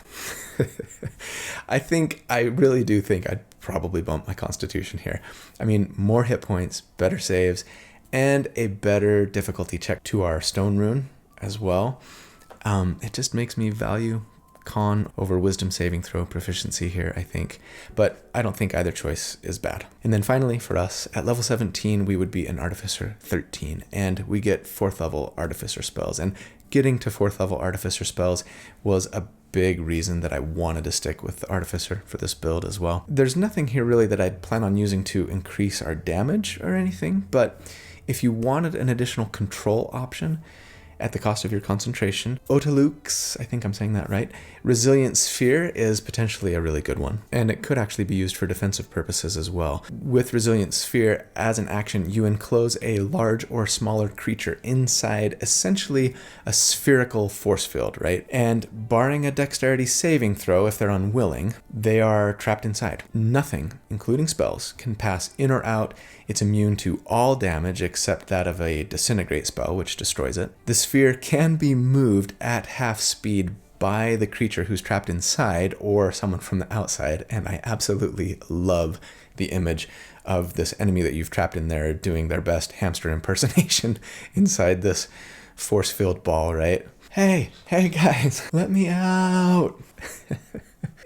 I really do think I'd probably bump my Constitution here. I mean, more hit points, better saves, and a better difficulty check to our Stone Rune as well. It just makes me value Con over Wisdom saving throw proficiency here, I think. But I don't think either choice is bad. And then finally, for us, at level 17, we would be an Artificer 13, and we get 4th level Artificer spells. And getting to 4th level Artificer spells was a big reason that I wanted to stick with the Artificer for this build as well. There's nothing here really that I'd plan on using to increase our damage or anything, but if you wanted an additional control option, at the cost of your concentration, Outtakes, I think I'm saying that right, Resilient Sphere is potentially a really good one, and it could actually be used for defensive purposes as well. With Resilient Sphere, as an action, you enclose a large or smaller creature inside essentially a spherical force field, right? And barring a dexterity saving throw if they're unwilling, they are trapped inside. Nothing, including spells, can pass in or out. It's immune to all damage except that of a Disintegrate spell, which destroys it. The sphere can be moved at half speed by the creature who's trapped inside or someone from the outside, and I absolutely love the image of this enemy that you've trapped in there doing their best hamster impersonation inside this force-filled ball, right? Hey guys, let me out!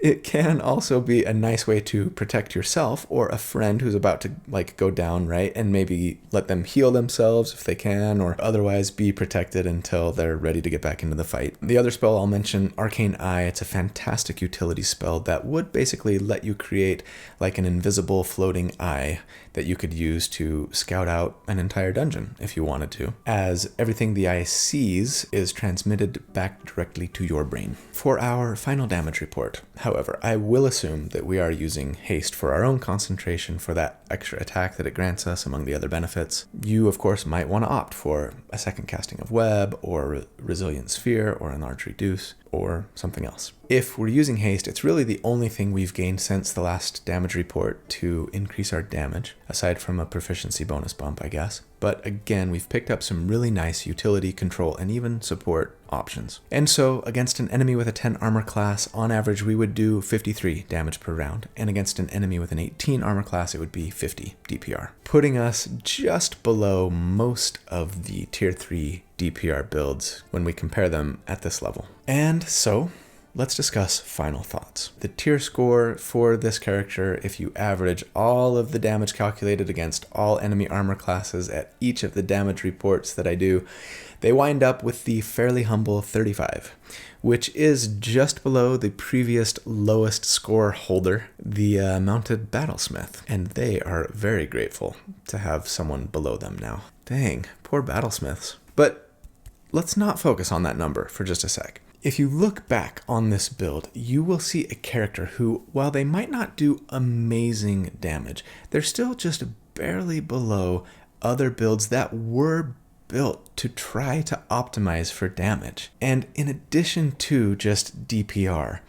It can also be a nice way to protect yourself or a friend who's about to go down, right? And maybe let them heal themselves if they can, or otherwise be protected until they're ready to get back into the fight. The other spell I'll mention, Arcane Eye. It's a fantastic utility spell that would basically let you create an invisible floating eye that you could use to scout out an entire dungeon if you wanted to, as everything the eye sees is transmitted back directly to your brain. For our final damage report, however, I will assume that we are using haste for our own concentration for that extra attack that it grants us among the other benefits. You, of course, might want to opt for a second casting of Web or Resilient Sphere or Enlarge Reduce or something else. If we're using haste, it's really the only thing we've gained since the last damage report to increase our damage, aside from a proficiency bonus bump, I guess. But again, we've picked up some really nice utility, control, and even support options. And so, against an enemy with a 10 armor class, on average, we would do 53 damage per round. And against an enemy with an 18 armor class, it would be 50 DPR, putting us just below most of the tier 3 DPR builds when we compare them at this level. And so, let's discuss final thoughts. The tier score for this character, if you average all of the damage calculated against all enemy armor classes at each of the damage reports that I do, they wind up with the fairly humble 35, which is just below the previous lowest score holder, the Mounted Battlesmith, and they are very grateful to have someone below them now. Dang, poor Battlesmiths. But let's not focus on that number for just a sec. If you look back on this build, you will see a character who, while they might not do amazing damage, they're still just barely below other builds that were built to try to optimize for damage. And in addition to just DPR,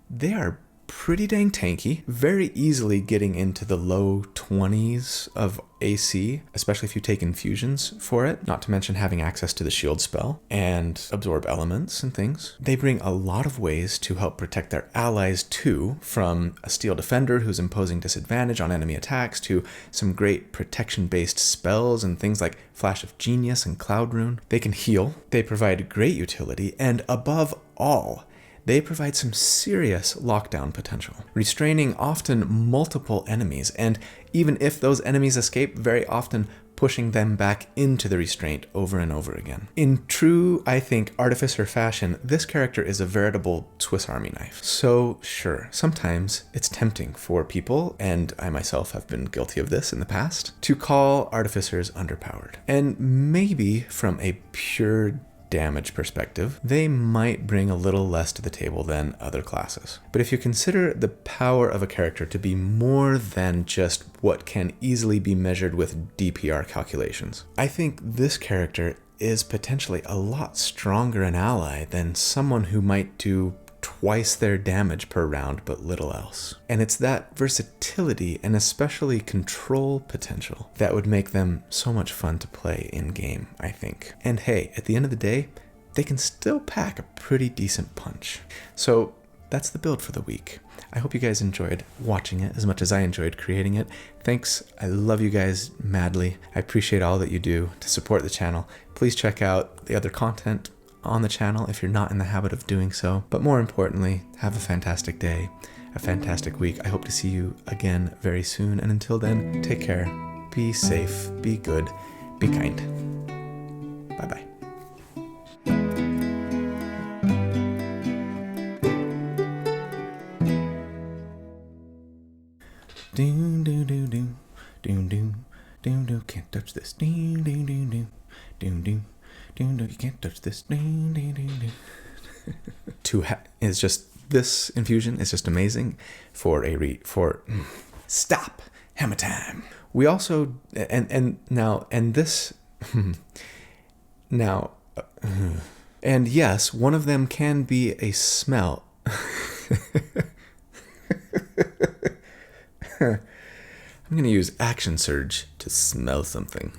they are pretty dang tanky, very easily getting into the low 20s of AC, especially if you take infusions for it, not to mention having access to the shield spell and absorb elements and things. They bring a lot of ways to help protect their allies too, from a steel defender who's imposing disadvantage on enemy attacks to some great protection-based spells and things like Flash of Genius and Cloud Rune. They can heal, they provide great utility, and above all, they provide some serious lockdown potential, restraining often multiple enemies, and even if those enemies escape, very often pushing them back into the restraint over and over again. In true, I think, artificer fashion, this character is a veritable Swiss Army knife. So sure, sometimes it's tempting for people, and I myself have been guilty of this in the past, to call artificers underpowered. And maybe from a pure damage perspective, they might bring a little less to the table than other classes. But if you consider the power of a character to be more than just what can easily be measured with DPR calculations, I think this character is potentially a lot stronger an ally than someone who might do twice their damage per round but little else. And it's that versatility and especially control potential that would make them so much fun to play in game, I think. And hey, at the end of the day, they can still pack a pretty decent punch. So that's the build for the week. I hope you guys enjoyed watching it as much as I enjoyed creating it. Thanks. I love you guys madly. I appreciate all that you do to support the channel. Please check out the other content on the channel if you're not in the habit of doing so. But more importantly, have a fantastic day, a fantastic week. I hope to see you again very soon. And until then, take care, be safe, be good, be kind. Bye-bye. Doom doom doom doom doom doom doom doom, can't touch this. Doom doom doom doom doom doom. You can't touch this. It's just, this infusion is just amazing for stop hammer time. We also and yes, one of them can be a smell. I'm gonna use action surge to smell something.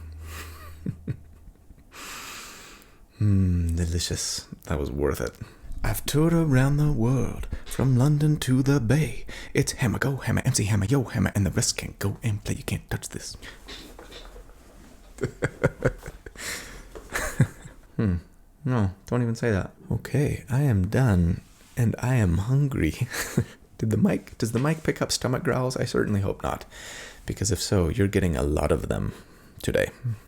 Delicious. That was worth it. I've toured around the world, from London to the Bay. It's hammer, go hammer, MC hammer, yo hammer, and the rest can't go and play. You can't touch this. No, don't even say that. Okay, I am done, and I am hungry. Does the mic pick up stomach growls? I certainly hope not, because if so, you're getting a lot of them today.